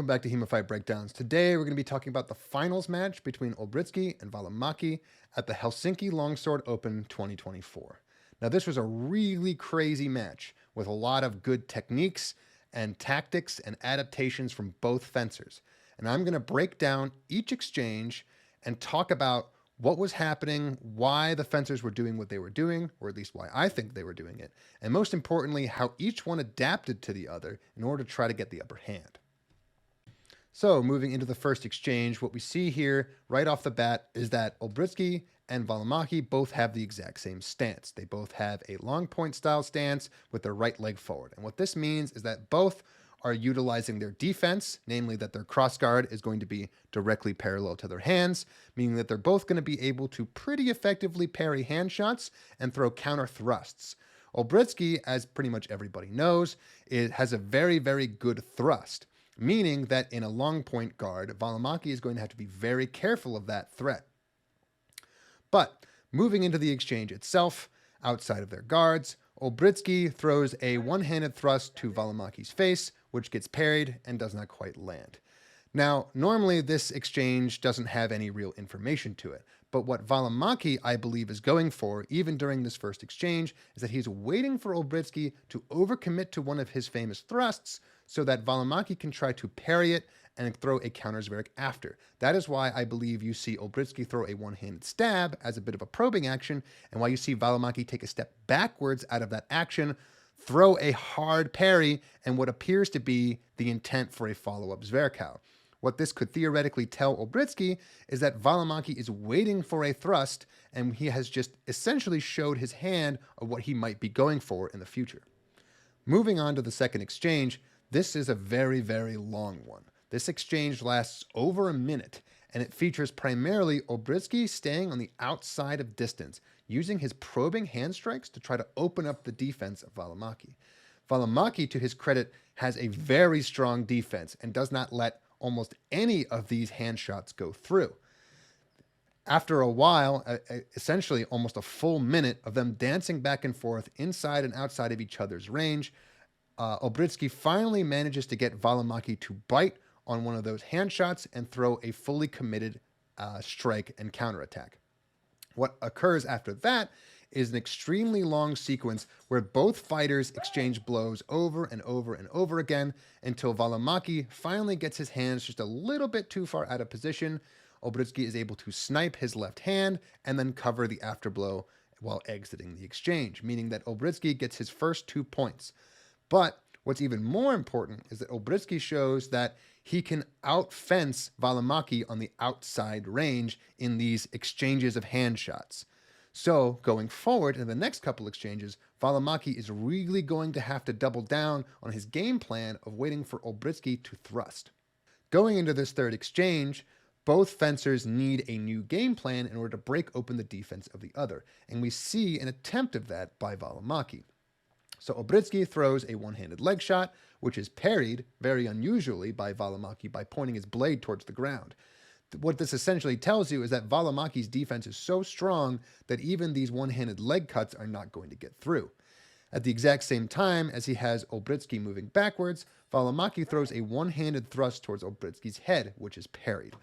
welcome back to HEMA Fight Breakdowns. Today we're going to be talking about the finals match between Olbrychski and Valimaki at the Helsinki Longsword Open 2024. Now this was a really crazy match with a lot of good techniques and tactics and adaptations from both fencers. And I'm going to break down each exchange and talk about what was happening, why the fencers were doing what they were doing, or at least why I think they were doing it, and most importantly, how each one adapted to the other in order to try to get the upper hand. So moving into the first exchange, what we see here right off the bat is that Olbrychski and Valimaki both have the exact same stance. They both have a long point style stance with their right leg forward. And what this means is that both are utilizing their defense, namely that their cross guard is going to be directly parallel to their hands, meaning that they're both going to be able to pretty effectively parry hand shots and throw counter thrusts. Olbrychski, as pretty much everybody knows, it has a very, very good thrust, meaning that in a long point guard, Valimaki is going to have to be very careful of that threat. But moving into the exchange itself, outside of their guards, Olbrychski throws a one-handed thrust to Valimaki's face, which gets parried and does not quite land. Now, normally this exchange doesn't have any real information to it, but what Valimaki, I believe, is going for, even during this first exchange, is that he's waiting for Olbrychski to overcommit to one of his famous thrusts so that Valimaki can try to parry it and throw a counter Zverik after. That is why I believe you see Olbrychski throw a one-handed stab as a bit of a probing action, and why you see Valimaki take a step backwards out of that action, throw a hard parry, and what appears to be the intent for a follow-up Zverikow. What this could theoretically tell Olbrychski is that Valimaki is waiting for a thrust, and he has just essentially showed his hand of what he might be going for in the future. Moving on to the second exchange, this is a very, very long one. This exchange lasts over a minute, and it features primarily Olbrychski staying on the outside of distance, using his probing hand strikes to try to open up the defense of Valimaki. Valimaki, to his credit, has a very strong defense and does not let almost any of these hand shots go through. After a while, essentially almost a full minute of them dancing back and forth inside and outside of each other's range, Olbrychski finally manages to get Valimaki to bite on one of those hand shots and throw a fully committed strike and counterattack. What occurs after that is an extremely long sequence where both fighters exchange blows over and over and over again until Valimaki finally gets his hands just a little bit too far out of position. Olbrychski is able to snipe his left hand and then cover the afterblow while exiting the exchange, meaning that Olbrychski gets his first 2 points. But what's even more important is that Olbrychski shows that he can out-fence Valimaki on the outside range in these exchanges of hand shots. So going forward in the next couple exchanges, Valimaki is really going to have to double down on his game plan of waiting for Olbrychski to thrust. Going into this third exchange, both fencers need a new game plan in order to break open the defense of the other, and we see an attempt of that by Valimaki. So Olbrychski throws a one-handed leg shot, which is parried, very unusually, by Valimaki by pointing his blade towards the ground. What this essentially tells you is that Valimaki's defense is so strong that even these one-handed leg cuts are not going to get through. At the exact same time as he has Olbrychski moving backwards, Valimaki throws a one-handed thrust towards Olbrychski's head, which is parried.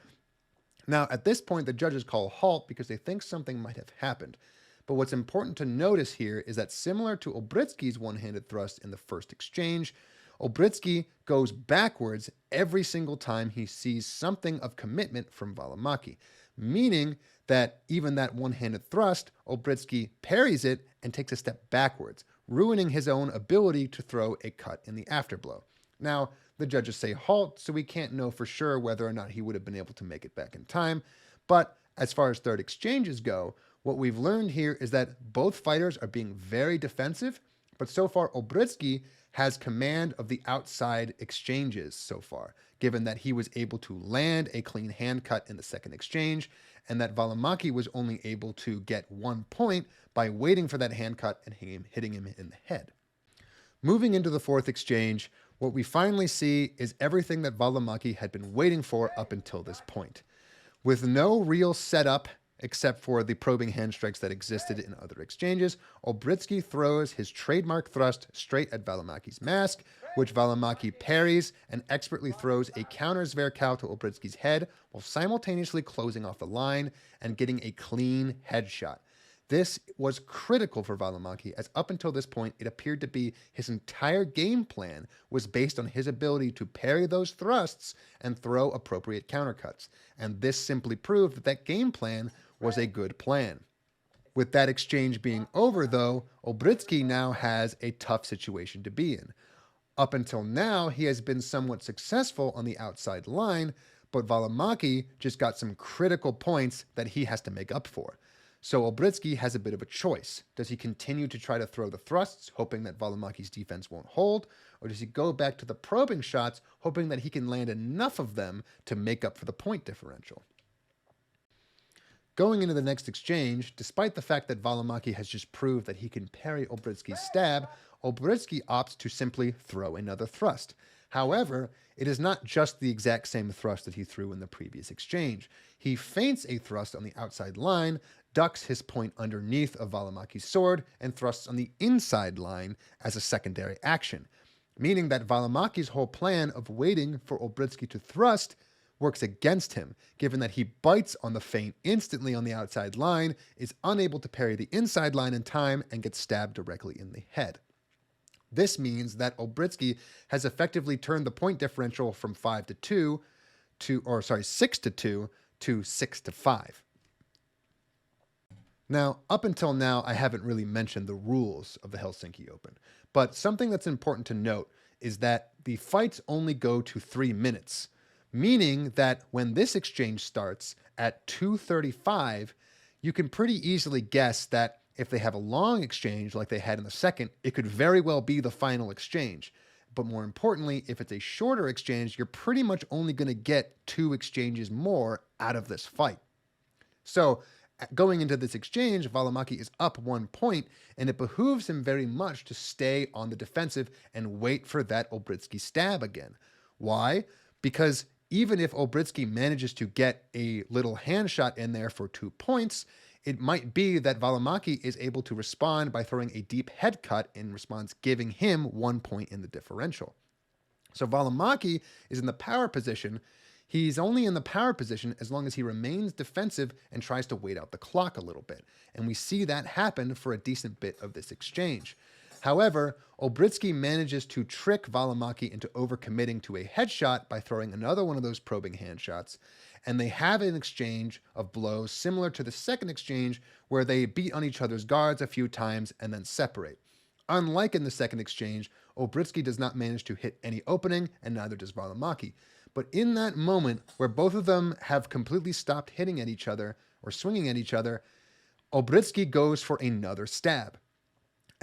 Now, at this point, the judges call a halt because they think something might have happened. But what's important to notice here is that similar to Olbrychski's one-handed thrust in the first exchange, Olbrychski goes backwards every single time he sees something of commitment from Valimaki, meaning that even that one-handed thrust, Olbrychski parries it and takes a step backwards, ruining his own ability to throw a cut in the afterblow. Now, the judges say halt, so we can't know for sure whether or not he would have been able to make it back in time, but as far as third exchanges go, what we've learned here is that both fighters are being very defensive, but so far Olbrychski has command of the outside exchanges so far, given that he was able to land a clean hand cut in the second exchange, and that Valimaki was only able to get 1 point by waiting for that hand cut and hitting him in the head. Moving into the fourth exchange, what we finally see is everything that Valimaki had been waiting for up until this point. With no real setup except for the probing hand strikes that existed in other exchanges, Olbrychski throws his trademark thrust straight at Valimaki's mask, which Valimaki parries and expertly throws a counter Zverkow to Olbrychski's head while simultaneously closing off the line and getting a clean headshot. This was critical for Valimaki, as up until this point, it appeared to be his entire game plan was based on his ability to parry those thrusts and throw appropriate countercuts. And this simply proved that that game plan was a good plan. With that exchange being over, though, Olbrychski now has a tough situation to be in. Up until now, he has been somewhat successful on the outside line, but Valimaki just got some critical points that he has to make up for. So Olbrychski has a bit of a choice. Does he continue to try to throw the thrusts, hoping that Valimaki's defense won't hold, or does he go back to the probing shots, hoping that he can land enough of them to make up for the point differential? Going into the next exchange, despite the fact that Valimaki has just proved that he can parry Olbrychski's stab, Olbrychski opts to simply throw another thrust. However, it is not just the exact same thrust that he threw in the previous exchange. He feints a thrust on the outside line, ducks his point underneath of Valimaki's sword, and thrusts on the inside line as a secondary action, meaning that Valimaki's whole plan of waiting for Olbrychski to thrust works against him, given that he bites on the feint instantly on the outside line, is unable to parry the inside line in time, and gets stabbed directly in the head. This means that Olbrychski has effectively turned the point differential from 6 to 2 to 6 to 5. Now, up until now, I haven't really mentioned the rules of the Helsinki Open, but something that's important to note is that the fights only go to 3 minutes, meaning that when this exchange starts at 2:35, you can pretty easily guess that if they have a long exchange like they had in the second, it could very well be the final exchange. But more importantly, if it's a shorter exchange, you're pretty much only going to get 2 exchanges more out of this fight. So going into this exchange, Valimaki is up 1 point, and it behooves him very much to stay on the defensive and wait for that Olbrychski stab again. Why? Because even if Olbrychski manages to get a little hand shot in there for 2 points, it might be that Valimaki is able to respond by throwing a deep head cut in response, giving him 1 point in the differential. So Valimaki is in the power position. He's only in the power position as long as he remains defensive and tries to wait out the clock a little bit. And we see that happen for a decent bit of this exchange. However, Olbrychski manages to trick Valimaki into overcommitting to a headshot by throwing another one of those probing hand shots, and they have an exchange of blows similar to the second exchange where they beat on each other's guards a few times and then separate. Unlike in the second exchange, Olbrychski does not manage to hit any opening, and neither does Valimaki. But in that moment where both of them have completely stopped hitting at each other or swinging at each other, Olbrychski goes for another stab.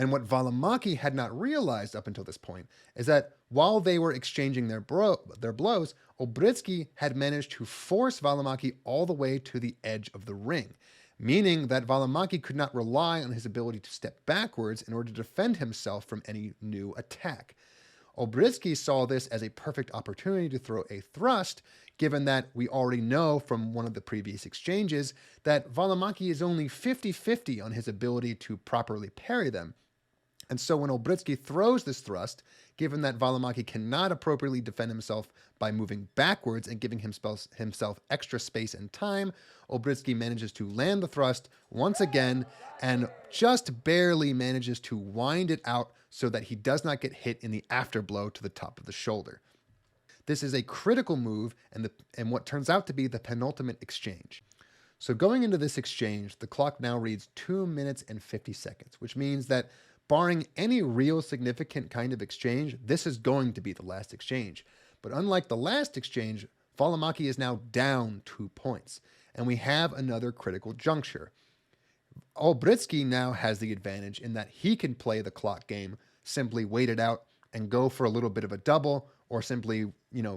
And what Valimaki had not realized up until this point is that while they were exchanging their blows, Olbrychski had managed to force Valimaki all the way to the edge of the ring, meaning that Valimaki could not rely on his ability to step backwards in order to defend himself from any new attack. Olbrychski saw this as a perfect opportunity to throw a thrust, given that we already know from one of the previous exchanges that Valimaki is only 50-50 on his ability to properly parry them. And so when Olbrychski throws this thrust, given that Valimaki cannot appropriately defend himself by moving backwards and giving himself extra space and time, Olbrychski manages to land the thrust once again and just barely manages to wind it out so that he does not get hit in the afterblow to the top of the shoulder. This is a critical move and what turns out to be the penultimate exchange. So going into this exchange, the clock now reads 2 minutes and 50 seconds, which means that barring any real significant kind of exchange, this is going to be the last exchange. But unlike the last exchange, Valimaki is now down 2 points, and we have another critical juncture. Olbrychski now has the advantage in that he can play the clock game, simply wait it out and go for a little bit of a double, or simply,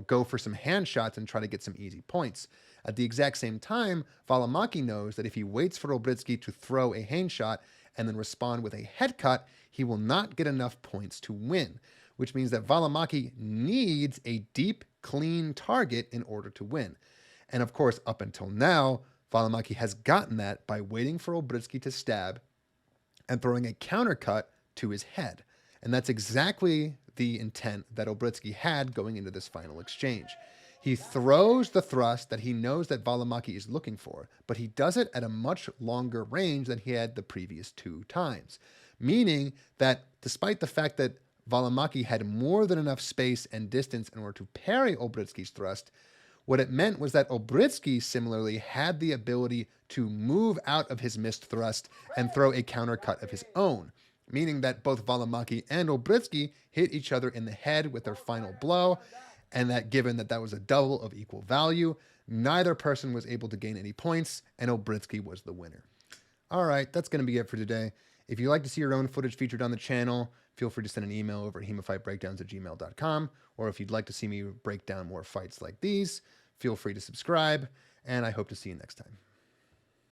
go for some hand shots and try to get some easy points. At the exact same time, Valimaki knows that if he waits for Olbrychski to throw a hand shot and then respond with a head cut, he will not get enough points to win, which means that Valimaki needs a deep, clean target in order to win. And of course, up until now, Valimaki has gotten that by waiting for Olbrychski to stab and throwing a countercut to his head. And that's exactly the intent that Olbrychski had going into this final exchange. He throws the thrust that he knows that Valimaki is looking for, but he does it at a much longer range than he had the previous 2 times. Meaning that despite the fact that Valimaki had more than enough space and distance in order to parry Olbrychski's thrust, what it meant was that Olbrychski similarly had the ability to move out of his missed thrust and throw a countercut of his own, meaning that both Valimaki and Olbrychski hit each other in the head with their final blow, and that given that that was a double of equal value, neither person was able to gain any points, and Olbrychski was the winner. All right, that's going to be it for today. If you'd like to see your own footage featured on the channel, feel free to send an email over at HEMAFightBreakdowns@gmail.com, or if you'd like to see me break down more fights like these, feel free to subscribe, and I hope to see you next time.